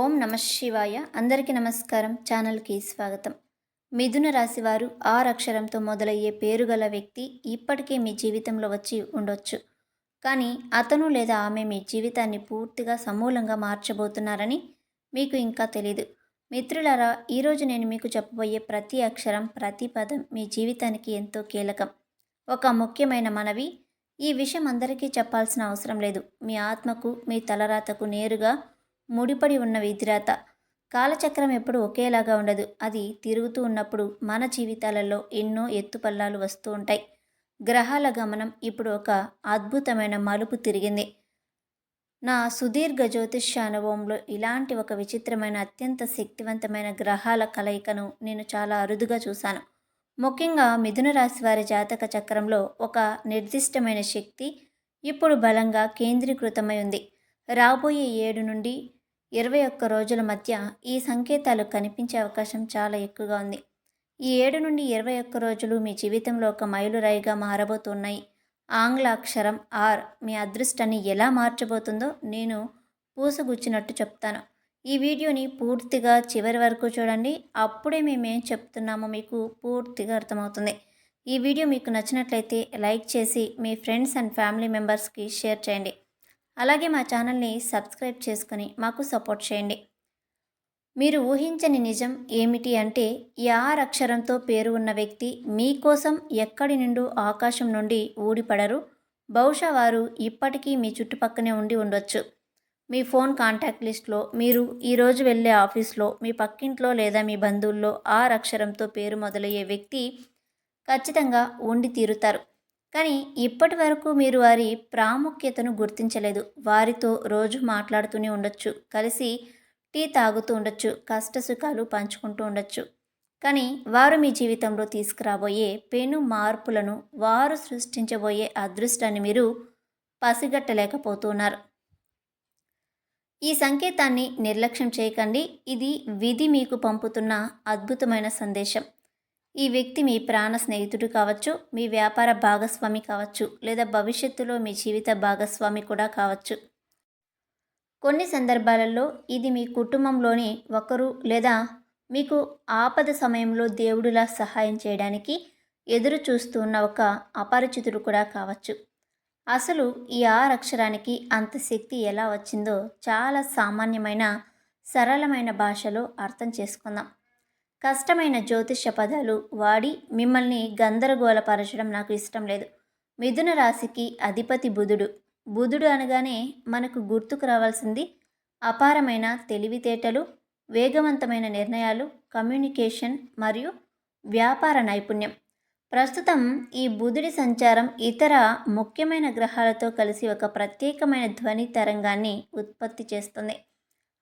ఓం నమ శివాయ. అందరికీ నమస్కారం. ఛానల్కి స్వాగతం. మిథున రాశి వారు ఆర్ అక్షరంతో మొదలయ్యే పేరు గల వ్యక్తి ఇప్పటికే మీ జీవితంలో వచ్చి ఉండొచ్చు. కానీ అతను లేదా ఆమె మీ జీవితాన్ని పూర్తిగా సమూలంగా మార్చబోతున్నారని మీకు ఇంకా తెలీదు. మిత్రులారా, ఈరోజు నేను మీకు చెప్పబోయే ప్రతి అక్షరం, ప్రతి పదం మీ జీవితానికి ఎంతో కీలకం. ఒక ముఖ్యమైన మనవి, ఈ విషయం అందరికీ చెప్పాల్సిన అవసరం లేదు. మీ ఆత్మకు, మీ తలరాతకు నేరుగా ముడిపడి ఉన్న విధిరాత. కాలచక్రం ఎప్పుడు ఒకేలాగా ఉండదు. అది తిరుగుతూ ఉన్నప్పుడు మన జీవితాలలో ఎన్నో ఎత్తుపల్లాలు వస్తూ ఉంటాయి. గ్రహాల గమనం ఇప్పుడు ఒక అద్భుతమైన మలుపు తిరిగింది. నా సుదీర్ఘ జ్యోతిష్య అనుభవంలో ఇలాంటి ఒక విచిత్రమైన, అత్యంత శక్తివంతమైన గ్రహాల కలయికను నేను చాలా అరుదుగా చూశాను. ముఖ్యంగా మిథున రాశి వారి జాతక చక్రంలో ఒక నిర్దిష్టమైన శక్తి ఇప్పుడు బలంగా కేంద్రీకృతమై ఉంది. రాబోయే 7 నుండి 21 రోజుల మధ్య ఈ సంకేతాలు కనిపించే అవకాశం చాలా ఎక్కువగా ఉంది. ఈ 7 నుండి 21 రోజులు మీ జీవితంలో ఒక మైలురాయిగా మారబోతున్నాయి. ఆంగ్ల అక్షరం ఆర్ మీ అదృష్టాన్ని ఎలా మార్చబోతుందో నేను పూసగుచ్చినట్టు చెప్తాను. ఈ వీడియోని పూర్తిగా చివరి వరకు చూడండి. అప్పుడే మేమేం చెప్తున్నామో మీకు పూర్తిగా అర్థమవుతుంది. ఈ వీడియో మీకు నచ్చినట్లయితే లైక్ చేసి మీ ఫ్రెండ్స్ అండ్ ఫ్యామిలీ మెంబర్స్కి షేర్ చేయండి. అలాగే మా ఛానల్ని సబ్స్క్రైబ్ చేసుకొని మాకు సపోర్ట్ చేయండి. మీరు ఊహించని నిజం ఏమిటి అంటే, ఈ ఆర్ అక్షరంతో పేరు ఉన్న వ్యక్తి మీకోసం ఎక్కడి నుండి ఆకాశం నుండి ఊడిపడరు. బహుశా వారు ఇప్పటికీ మీ చుట్టుపక్కనే ఉండి ఉండొచ్చు. మీ ఫోన్ కాంటాక్ట్ లిస్ట్లో, మీరు ఈరోజు వెళ్ళే ఆఫీస్లో, మీ పక్కింట్లో లేదా మీ బంధువుల్లో ఆర్ అక్షరంతో పేరు మొదలయ్యే వ్యక్తి ఖచ్చితంగా ఉండి తీరుతారు. కానీ ఇప్పటి వరకు మీరు వారి ప్రాముఖ్యతను గుర్తించలేదు. వారితో రోజు మాట్లాడుతూనే ఉండొచ్చు, కలిసి టీ తాగుతూ ఉండొచ్చు, కష్టసుఖాలు పంచుకుంటూ ఉండొచ్చు. కానీ వారు మీ జీవితంలో తీసుకురాబోయే పెను మార్పులను, వారు సృష్టించబోయే అదృష్టాన్ని మీరు పసిగట్టలేకపోతున్నారు. ఈ సంకేతాన్ని నిర్లక్ష్యం చేయకండి. ఇది విధి మీకు పంపుతున్న అద్భుతమైన సందేశం. ఈ వ్యక్తి మీ ప్రాణ స్నేహితుడు కావచ్చు, మీ వ్యాపార భాగస్వామి కావచ్చు, లేదా భవిష్యత్తులో మీ జీవిత భాగస్వామి కూడా కావచ్చు. కొన్ని సందర్భాలలో ఇది మీ కుటుంబంలోని ఒకరు, లేదా మీకు ఆపద సమయంలో దేవుడిలా సహాయం చేయడానికి ఎదురు చూస్తున్న ఒక అపరిచితుడు కూడా కావచ్చు. అసలు ఈ ఆర్ అక్షరానికి అంత శక్తి ఎలా వచ్చిందో చాలా సామాన్యమైన, సరళమైన భాషలో అర్థం చేసుకుందాం. కష్టమైన జ్యోతిష్య పదాలు వాడి మిమ్మల్ని గందరగోళపరచడం నాకు ఇష్టం లేదు. మిథున రాశికి అధిపతి బుధుడు. బుధుడు అనగానే మనకు గుర్తుకు రావాల్సింది అపారమైన తెలివితేటలు, వేగవంతమైన నిర్ణయాలు, కమ్యూనికేషన్ మరియు వ్యాపార నైపుణ్యం. ప్రస్తుతం ఈ బుధుడి సంచారం ఇతర ముఖ్యమైన గ్రహాలతో కలిసి ఒక ప్రత్యేకమైన ధ్వని తరంగాన్ని ఉత్పత్తి చేస్తుంది.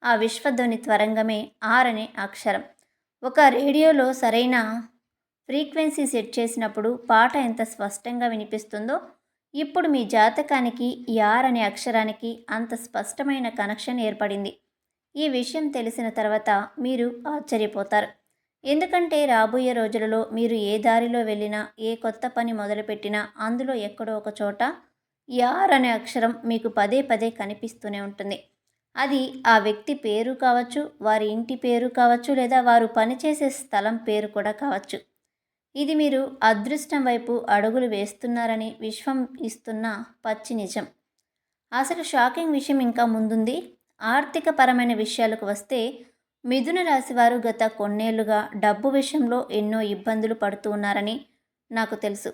ఆ విశ్వధ్వని తరంగమే ఆర్ అనే అక్షరం. ఒక రేడియోలో సరైన ఫ్రీక్వెన్సీ సెట్ చేసినప్పుడు పాట ఎంత స్పష్టంగా వినిపిస్తుందో, ఇప్పుడు మీ జాతకానికి ఈ ఆర్ అనే అక్షరానికి అంత స్పష్టమైన కనెక్షన్ ఏర్పడింది. ఈ విషయం తెలిసిన తర్వాత మీరు ఆశ్చర్యపోతారు. ఎందుకంటే రాబోయే రోజులలో మీరు ఏ దారిలో వెళ్ళినా, ఏ కొత్త పని మొదలుపెట్టినా అందులో ఎక్కడో ఒక చోట ఈ ఆర్ అనే అక్షరం మీకు పదే పదే కనిపిస్తూనే ఉంటుంది. అది ఆ వ్యక్తి పేరు కావచ్చు, వారి ఇంటి పేరు కావచ్చు, లేదా వారు పనిచేసే స్థలం పేరు కూడా కావచ్చు. ఇది మీరు అదృష్టం వైపు అడుగులు వేస్తున్నారని విశ్వం ఇస్తున్న పచ్చి నిజం. అసలు షాకింగ్ విషయం ఇంకా ముందుంది. ఆర్థిక పరమైన విషయాలకు వస్తే, మిథున రాశి వారు గత కొన్నేళ్లుగా డబ్బు విషయంలో ఎన్నో ఇబ్బందులు పడుతూ ఉన్నారని నాకు తెలుసు.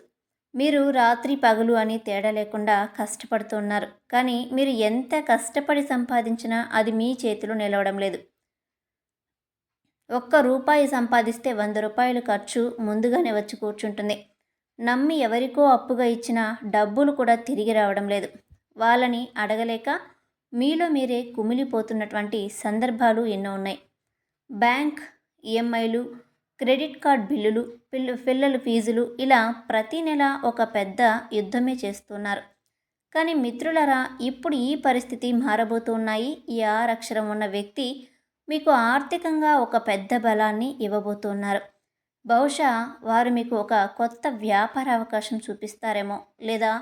మీరు రాత్రి పగలు అని తేడా లేకుండా కష్టపడుతున్నారు. కానీ మీరు ఎంత కష్టపడి సంపాదించినా అది మీ చేతిలో నిలవడం లేదు. ₹1 సంపాదిస్తే ₹100 ఖర్చు ముందుగానే వచ్చి కూర్చుంటుంది. నమ్మి ఎవరికో అప్పుగా ఇచ్చిన డబ్బులు కూడా తిరిగి రావడం లేదు. వాళ్ళని అడగలేక మీలో మీరే కుమిలిపోతున్నటువంటి సందర్భాలు ఎన్నో ఉన్నాయి. బ్యాంక్ ఈఎంఐలు, క్రెడిట్ కార్డ్ బిల్లులు, పిల్లల ఫీజులు, ఇలా ప్రతి నెల ఒక పెద్ద యుద్ధమే చేస్తున్నారు. కానీ మిత్రులరా, ఇప్పుడు ఈ పరిస్థితి మారబోతున్నాయి. ఈ ఆర్ అక్షరం ఉన్న వ్యక్తి మీకు ఆర్థికంగా ఒక పెద్ద బలాన్ని ఇవ్వబోతున్నారు. బహుశా వారు మీకు ఒక కొత్త వ్యాపార అవకాశం చూపిస్తారేమో, లేదా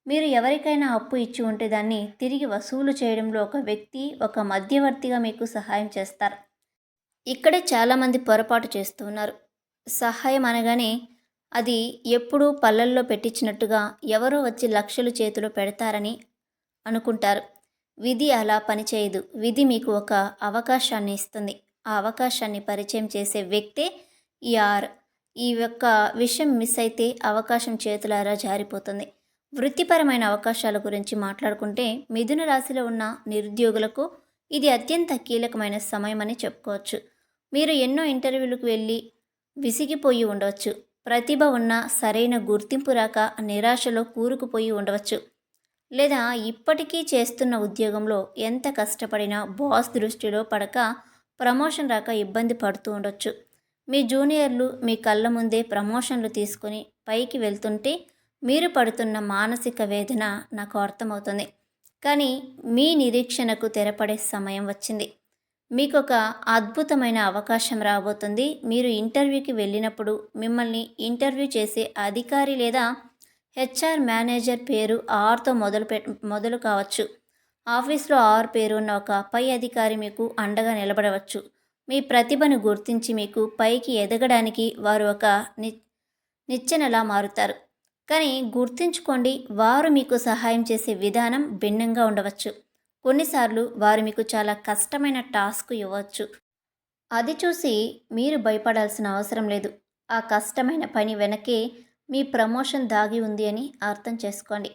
మీరు ఎవరికైనా అప్పు ఇచ్చి ఉంటే దాన్ని తిరిగి వసూలు చేయడంలో ఒక వ్యక్తి, ఒక మధ్యవర్తిగా మీకు సహాయం చేస్తారు. ఇక్కడే చాలామంది పొరపాటు చేస్తూ ఉన్నారు. సహాయం అనగానే అది ఎప్పుడూ పళ్ళల్లో పెట్టించినట్టుగా ఎవరో వచ్చి లక్షలు చేతిలో పెడతారని అనుకుంటారు. విధి అలా పనిచేయదు. విధి మీకు ఒక అవకాశాన్ని ఇస్తుంది. ఆ అవకాశాన్ని పరిచయం చేసే వ్యక్తే ఈ ఆర్. ఈ యొక్క విషయం మిస్ అయితే అవకాశం చేతులారా జారిపోతుంది. వృత్తిపరమైన అవకాశాల గురించి మాట్లాడుకుంటే మిథున రాశిలో ఉన్న నిరుద్యోగులకు ఇది అత్యంత కీలకమైన సమయమని చెప్పుకోవచ్చు. మీరు ఎన్నో ఇంటర్వ్యూలకు వెళ్ళి విసిగిపోయి ఉండవచ్చు. ప్రతిభ ఉన్నా సరైన గుర్తింపు రాక నిరాశలో కూరుకుపోయి ఉండవచ్చు. లేదా ఇప్పటికీ చేస్తున్న ఉద్యోగంలో ఎంత కష్టపడినా బాస్ దృష్టిలో పడక ప్రమోషన్ రాక ఇబ్బంది పడుతూ ఉండొచ్చు. మీ జూనియర్లు మీ కళ్ళ ముందే ప్రమోషన్లు తీసుకుని పైకి వెళ్తుంటే మీరు పడుతున్న మానసిక వేదన నాకు అర్థమవుతుంది. కానీ మీ నిరీక్షణకు తెరపడే సమయం వచ్చింది. మీకు ఒక అద్భుతమైన అవకాశం రాబోతుంది. మీరు ఇంటర్వ్యూకి వెళ్ళినప్పుడు మిమ్మల్ని ఇంటర్వ్యూ చేసే అధికారి లేదా హెచ్ఆర్ మేనేజర్ పేరు ఆర్తో మొదలు కావచ్చు. ఆఫీస్లో ఆర్ పేరు ఉన్న ఒక పై అధికారి మీకు అండగా నిలబడవచ్చు. మీ ప్రతిభను గుర్తించి మీకు పైకి ఎదగడానికి వారు ఒక నిచ్చెనలా మారుతారు. కానీ గుర్తుంచుకోండి, వారు మీకు సహాయం చేసే విధానం భిన్నంగా ఉండవచ్చు. కొన్నిసార్లు వారు మీకు చాలా కష్టమైన టాస్క్ ఇవ్వచ్చు. అది చూసి మీరు భయపడాల్సిన అవసరం లేదు. ఆ కష్టమైన పని వెనకే మీ ప్రమోషన్ దాగి ఉంది అని అర్థం చేసుకోండి.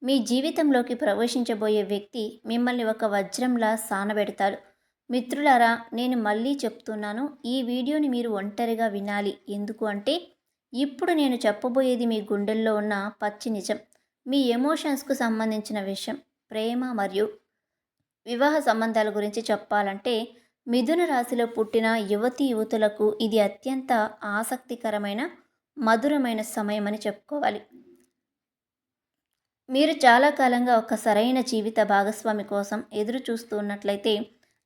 మీ జీవితంలోకి ప్రవేశించబోయే వ్యక్తి మిమ్మల్ని ఒక వజ్రంలా సానబెడతాడు. మిత్రులారా, నేను మళ్ళీ చెప్తున్నాను, ఈ వీడియోని మీరు ఒంటరిగా వినాలి. ఎందుకు అంటే ఇప్పుడు నేను చెప్పబోయేది మీ గుండెల్లో ఉన్న పచ్చి నిజం. మీ ఎమోషన్స్కు సంబంధించిన విషయం. ప్రేమ మరియు వివాహ సంబంధాల గురించి చెప్పాలంటే మిథున రాశిలో పుట్టిన యువతులకు ఇది అత్యంత ఆసక్తికరమైన మధురమైన సమయం అని చెప్పుకోవాలి. మీరు చాలా కాలంగా ఒక సరైన జీవిత భాగస్వామి కోసం ఎదురు చూస్తూ ఉన్నట్లయితే,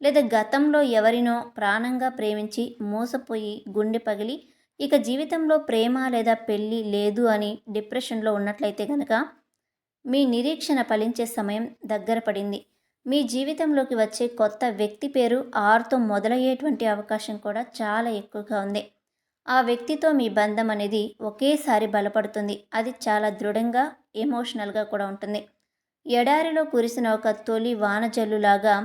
లేదా గతంలో ఎవరినో ప్రాణంగా ప్రేమించి మోసపోయి గుండె పగిలి ఇక జీవితంలో ప్రేమ లేదా పెళ్ళి లేదు అని డిప్రెషన్లో ఉన్నట్లయితే కనుక మీ నిరీక్షణ ఫలించే సమయం దగ్గర పడింది. మీ జీవితంలోకి వచ్చే కొత్త వ్యక్తి పేరు ఆర్తో మొదలయ్యేటువంటి అవకాశం కూడా చాలా ఎక్కువగా ఉంది. ఆ వ్యక్తితో మీ బంధం అనేది ఒకేసారి బలపడుతుంది. అది చాలా దృఢంగా, ఎమోషనల్గా కూడా ఉంటుంది. ఎడారిలో కురిసిన ఒక తొలి వానజల్లులాగా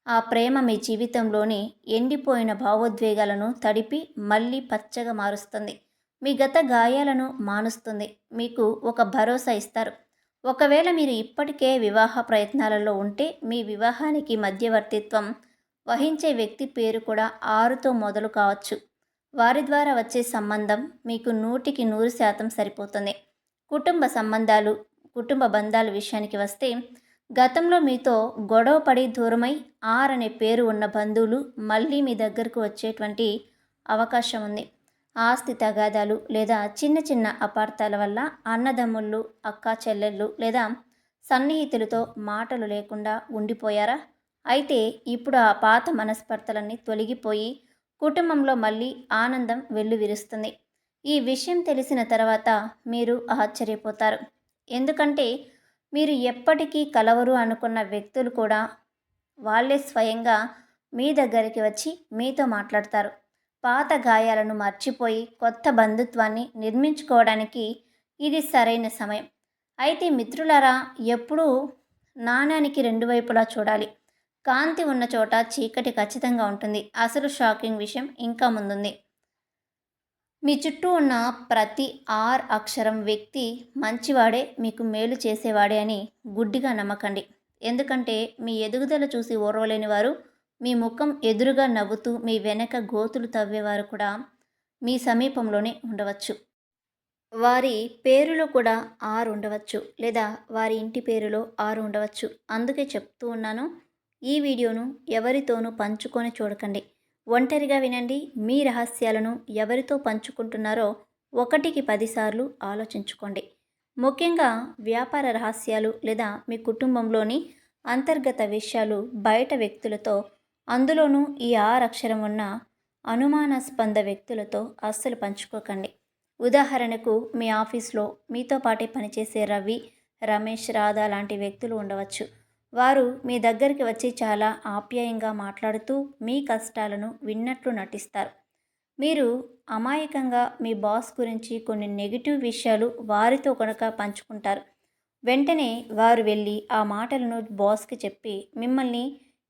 ఆ ప్రేమ మీ జీవితంలోని ఎండిపోయిన భావోద్వేగాలను తడిపి మళ్ళీ పచ్చగా మారుస్తుంది. మీ గత గాయాలను మానుస్తుంది. మీకు ఒక భరోసా ఇస్తారు. ఒకవేళ మీరు ఇప్పటికే వివాహ ప్రయత్నాలలో ఉంటే మీ వివాహానికి మధ్యవర్తిత్వం వహించే వ్యక్తి పేరు కూడా ఆరుతో మొదలు కావచ్చు. వారి ద్వారా వచ్చే సంబంధం మీకు 100% సరిపోతుంది. కుటుంబ బంధాల విషయానికి వస్తే, గతంలో మీతో గొడవ పడి దూరమై ఆర్ అనే పేరు ఉన్న బంధువులు మళ్ళీ మీ దగ్గరకు వచ్చేటువంటి అవకాశం ఉంది. ఆస్తి తగాదాలు లేదా చిన్న చిన్న అపార్థాల వల్ల అన్నదమ్ముళ్ళు, అక్కా చెల్లెళ్ళు లేదా సన్నిహితులతో మాటలు లేకుండా ఉండిపోయారా? అయితే ఇప్పుడు ఆ పాత మనస్పర్ధలన్నీ తొలగిపోయి కుటుంబంలో మళ్ళీ ఆనందం వెల్లువిరుస్తుంది. ఈ విషయం తెలిసిన తర్వాత మీరు ఆశ్చర్యపోతారు. ఎందుకంటే మీరు ఎప్పటికీ కలవరు అనుకున్న వ్యక్తులు కూడా వాళ్ళే స్వయంగా మీ దగ్గరికి వచ్చి మీతో మాట్లాడతారు. పాత గాయాలను మర్చిపోయి కొత్త బంధుత్వాన్ని నిర్మించుకోవడానికి ఇది సరైన సమయం. అయితే మిత్రులారా, ఎప్పుడూ నాణానికి రెండు వైపులా చూడాలి. కాంతి ఉన్న చోట చీకటి ఖచ్చితంగా ఉంటుంది. అసలు షాకింగ్ విషయం ఇంకా ముందుంది. మీ చుట్టూ ఉన్న ప్రతి ఆర్ అక్షరం వ్యక్తి మంచివాడే, మీకు మేలు చేసేవాడే అని గుడ్డిగా నమ్మకండి. ఎందుకంటే మీ ఎదుగుదల చూసి ఓర్వలేని వారు మీ ముఖం ఎదురుగా నవ్వుతూ మీ వెనక గోతులు తవ్వేవారు కూడా మీ సమీపంలోనే ఉండవచ్చు. వారి పేరులో కూడా ఆరు ఉండవచ్చు, లేదా వారి ఇంటి పేరులో ఆరు ఉండవచ్చు. అందుకే చెప్తూ ఉన్నాను, ఈ వీడియోను ఎవరితోనూ పంచుకొని చూడకండి. ఒంటరిగా వినండి. మీ రహస్యాలను ఎవరితో పంచుకుంటున్నారో 1కి 10 సార్లు ఆలోచించుకోండి. ముఖ్యంగా వ్యాపార రహస్యాలు లేదా మీ కుటుంబంలోని అంతర్గత విషయాలు బయట వ్యక్తులతో, అందులోనూ ఈ ఆర్ అక్షరం ఉన్న అనుమానాస్పద వ్యక్తులతో అస్సలు పంచుకోకండి. ఉదాహరణకు మీ ఆఫీస్లో మీతో పాటే పనిచేసే రవి, రమేష్, రాధ లాంటి వ్యక్తులు ఉండవచ్చు. వారు మీ దగ్గరికి వచ్చి చాలా ఆప్యాయంగా మాట్లాడుతూ మీ కష్టాలను విన్నట్లు నటిస్తారు. మీరు అమాయకంగా మీ బాస్ గురించి కొన్ని నెగెటివ్ విషయాలు వారితో కనుక పంచుకుంటారు. వెంటనే వారు వెళ్ళి ఆ మాటలను బాస్‌కి చెప్పి మిమ్మల్ని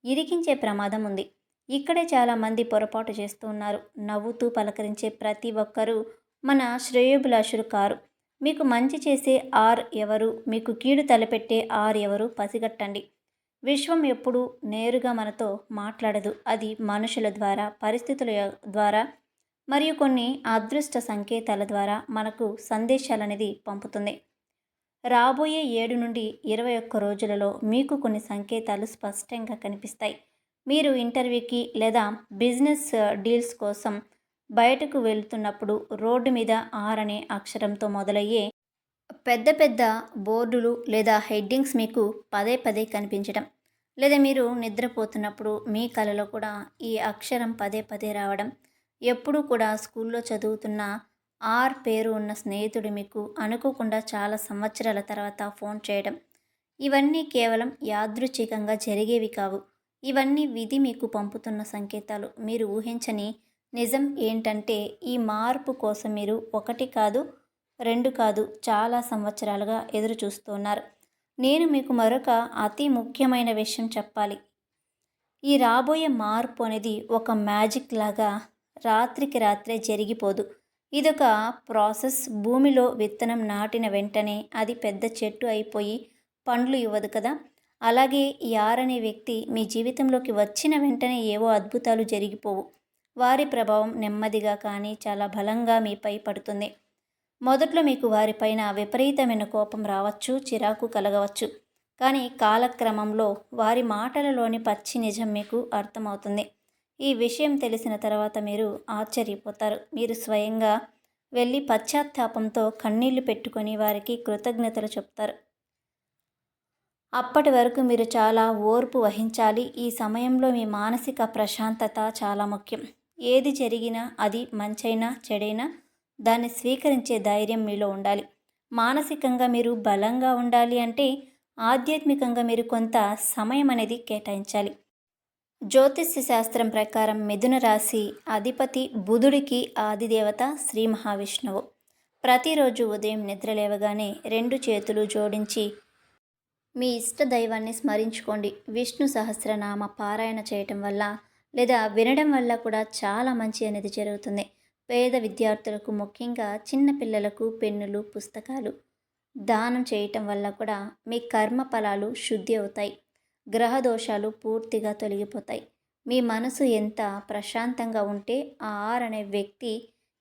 ఇరికించే ప్రమాదం ఉంది. ఇక్కడే చాలామంది పొరపాటు చేస్తూ ఉన్నారు. నవ్వుతూ పలకరించే ప్రతి ఒక్కరూ మన శ్రేయోభిలాషులు కారు. మీకు మంచి చేసే ఆర్ ఎవరు, మీకు కీడు తలపెట్టే ఆర్ ఎవరు పసిగట్టండి. విశ్వం ఎప్పుడూ నేరుగా మనతో మాట్లాడదు. అది మనుషుల ద్వారా, పరిస్థితుల ద్వారా మరియు కొన్ని అదృష్ట సంకేతాల ద్వారా మనకు సందేశాలనేది పంపుతుంది. రాబోయే 7 నుండి 21 రోజులలో మీకు కొన్ని సంకేతాలు స్పష్టంగా కనిపిస్తాయి. మీరు ఇంటర్వ్యూకి లేదా బిజినెస్ డీల్స్ కోసం బయటకు వెళ్తున్నప్పుడు రోడ్డు మీద ఆర్ అనే అక్షరంతో మొదలయ్యే పెద్ద పెద్ద బోర్డులు లేదా హెడ్డింగ్స్ మీకు పదే పదే కనిపించడం, లేదా మీరు నిద్రపోతున్నప్పుడు మీ కలలో కూడా ఈ అక్షరం పదే పదే రావడం, ఎప్పుడూ కూడా స్కూల్లో చదువుతున్న ఆర్ పేరు ఉన్న స్నేహితుడు మీకు అనుకోకుండా చాలా సంవత్సరాల తర్వాత ఫోన్ చేయడం, ఇవన్నీ కేవలం యాదృచ్ఛికంగా జరిగేవి కావు. ఇవన్నీ విధి మీకు పంపుతున్న సంకేతాలు. మీరు ఊహించని నిజం ఏంటంటే ఈ మార్పు కోసం మీరు ఒకటి కాదు, రెండు కాదు, చాలా సంవత్సరాలుగా ఎదురు చూస్తున్నారు. నేను మీకు మరొక అతి ముఖ్యమైన విషయం చెప్పాలి. ఈ రాబోయే మార్పు అనేది ఒక మ్యాజిక్ లాగా రాత్రికి రాత్రే జరిగిపోదు. ఇదొక ప్రాసెస్. భూమిలో విత్తనం నాటిన వెంటనే అది పెద్ద చెట్టు అయిపోయి పండ్లు ఇవ్వదు కదా! అలాగే ఈ ఆర్ అనే వ్యక్తి మీ జీవితంలోకి వచ్చిన వెంటనే ఏవో అద్భుతాలు జరిగిపోవు. వారి ప్రభావం నెమ్మదిగా కానీ చాలా బలంగా మీపై పడుతుంది. మొదట్లో మీకు వారిపైన విపరీతమైన కోపం రావచ్చు, చిరాకు కలగవచ్చు. కానీ కాలక్రమంలో వారి మాటలలోని పచ్చి నిజం మీకు అర్థమవుతుంది. ఈ విషయం తెలిసిన తర్వాత మీరు ఆశ్చర్యపోతారు. మీరు స్వయంగా వెళ్ళి పశ్చాత్తాపంతో కన్నీళ్లు పెట్టుకొని వారికి కృతజ్ఞతలు చెప్తారు. అప్పటి వరకు మీరు చాలా ఓర్పు వహించాలి. ఈ సమయంలో మీ మానసిక ప్రశాంతత చాలా ముఖ్యం. ఏది జరిగినా, అది మంచైనా చెడైనా, దాన్ని స్వీకరించే ధైర్యం మీలో ఉండాలి. మానసికంగా మీరు బలంగా ఉండాలి అంటే ఆధ్యాత్మికంగా మీరు కొంత సమయం అనేది కేటాయించాలి. జ్యోతిష్య శాస్త్రం ప్రకారం మిథున రాశి అధిపతి బుధుడికి ఆదిదేవత శ్రీ మహావిష్ణువు. ప్రతిరోజు ఉదయం నిద్ర లేవగానే 2 చేతులు జోడించి మీ ఇష్ట దైవాన్ని స్మరించుకోండి. విష్ణు సహస్రనామ పారాయణ చేయటం వల్ల లేదా వినడం వల్ల కూడా చాలా మంచి అనేది జరుగుతుంది. పేద విద్యార్థులకు, ముఖ్యంగా చిన్న పిల్లలకు పెన్నులు, పుస్తకాలు దానం చేయటం వల్ల కూడా మీ కర్మ ఫలాలు శుద్ధి అవుతాయి. గ్రహ దోషాలు పూర్తిగా తొలగిపోతాయి. మీ మనసు ఎంత ప్రశాంతంగా ఉంటే ఆ ఆర్ అనే వ్యక్తి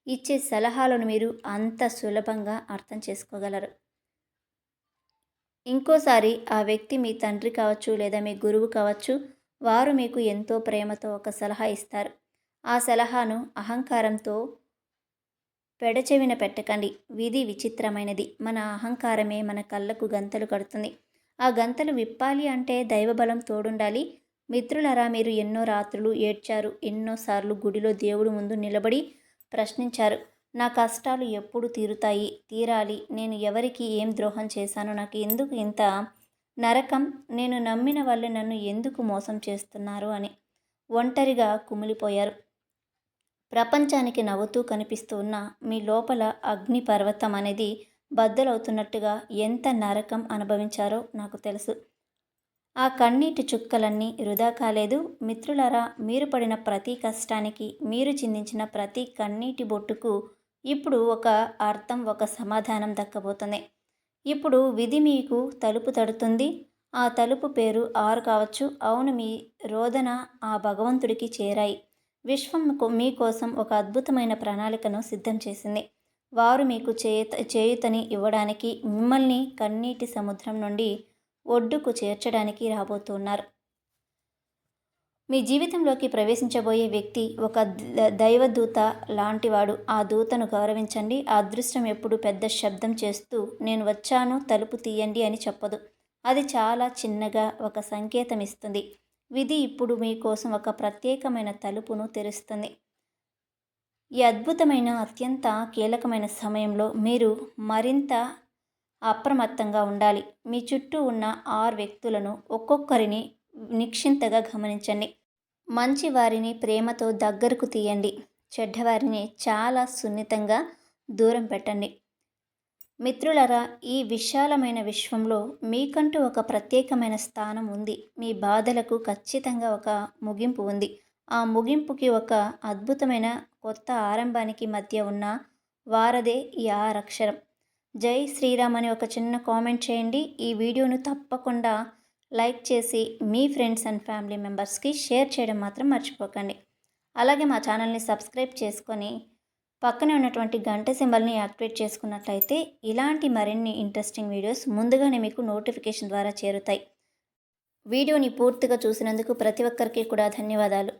ఇచ్చే సలహాలను మీరు అంత సులభంగా అర్థం చేసుకోగలరు. ఇంకోసారి ఆ వ్యక్తి మీ తండ్రి కావచ్చు, లేదా మీ గురువు కావచ్చు. వారు మీకు ఎంతో ప్రేమతో ఒక సలహా ఇస్తారు. ఆ సలహాను అహంకారంతో పెడచెవిన పెట్టకండి. విధి విచిత్రమైనది. మన అహంకారమే మన కళ్ళకు గంతలు కడుతుంది. ఆ గంతలు విప్పాలి అంటే దైవబలం తోడుండాలి. మిత్రులరా, మీరు ఎన్నో రాత్రులు ఏడ్చారు. ఎన్నోసార్లు గుడిలో దేవుడి ముందు నిలబడి ప్రశ్నించారు. నా కష్టాలు ఎప్పుడు తీరుతాయి, తీరాలి, నేను ఎవరికి ఏం ద్రోహం చేశాను, నాకు ఎందుకు ఇంత నరకం, నేను నమ్మిన వాళ్ళు నన్ను ఎందుకు మోసం చేస్తున్నారు అని ఒంటరిగా కుమిలిపోయారు. ప్రపంచానికి నవ్వుతూ కనిపిస్తూ ఉన్న మీ లోపల అగ్నిపర్వతం అనేది బద్దలవుతున్నట్టుగా ఎంత నరకం అనుభవించారో నాకు తెలుసు. ఆ కన్నీటి చుక్కలన్నీ వృధా కాలేదు. మిత్రులారా, మీరు పడిన ప్రతి కష్టానికి, మీరు చిందించిన ప్రతి కన్నీటి బొట్టుకు ఇప్పుడు ఒక అర్థం, ఒక సమాధానం దక్కబోతుంది. ఇప్పుడు విధి మీకు తలుపు తడుతుంది. ఆ తలుపు పేరు ఆరు కావచ్చు. అవును, మీ రోదన ఆ భగవంతుడికి చేరాయి. విశ్వం మీకోసం ఒక అద్భుతమైన ప్రణాళికను సిద్ధం చేసింది. వారు మీకు చేయుతని ఇవ్వడానికి, మిమ్మల్ని కన్నీటి సముద్రం నుండి ఒడ్డుకు చేర్చడానికి రాబోతున్నారు. మీ జీవితంలోకి ప్రవేశించబోయే వ్యక్తి ఒక దైవదూత లాంటివాడు. ఆ దూతను గౌరవించండి. ఆ అదృష్టం ఎప్పుడు పెద్ద శబ్దం చేస్తూ నేను వచ్చాను, తలుపు తీయండి అని చెప్పదు. అది చాలా చిన్నగా ఒక సంకేతం ఇస్తుంది. విధి ఇప్పుడు మీకోసం ఒక ప్రత్యేకమైన తలుపును తెరుస్తుంది. ఈ అద్భుతమైన, అత్యంత కీలకమైన సమయంలో మీరు మరింత అప్రమత్తంగా ఉండాలి. మీ చుట్టూ ఉన్న 6 వ్యక్తులను ఒక్కొక్కరిని నిక్షింతగా గమనించండి. మంచి వారిని ప్రేమతో దగ్గరకు తీయండి. చెడ్డవారిని చాలా సున్నితంగా దూరం పెట్టండి. మిత్రులారా, ఈ విశాలమైన విశ్వంలో మీకంటూ ఒక ప్రత్యేకమైన స్థానం ఉంది. మీ బాధలకు ఖచ్చితంగా ఒక ముగింపు ఉంది. ఆ ముగింపుకి ఒక అద్భుతమైన కొత్త ఆరంభానికి మధ్య ఉన్న వారదే ఈ ఆరక్షరం. జై శ్రీరామ్ అని ఒక చిన్న కామెంట్ చేయండి. ఈ వీడియోను తప్పకుండా లైక్ చేసి మీ ఫ్రెండ్స్ అండ్ ఫ్యామిలీ మెంబర్స్కి షేర్ చేయడం మాత్రం మర్చిపోకండి. అలాగే మా ఛానల్ని సబ్స్క్రైబ్ చేసుకొని పక్కనే ఉన్నటువంటి గంట సింబల్ని యాక్టివేట్ చేసుకున్నట్లయితే ఇలాంటి మరిన్ని ఇంట్రెస్టింగ్ వీడియోస్ ముందుగానే మీకు నోటిఫికేషన్ ద్వారా చేరుతాయి. వీడియోని పూర్తిగా చూసినందుకు ప్రతి ఒక్కరికి కూడా ధన్యవాదాలు.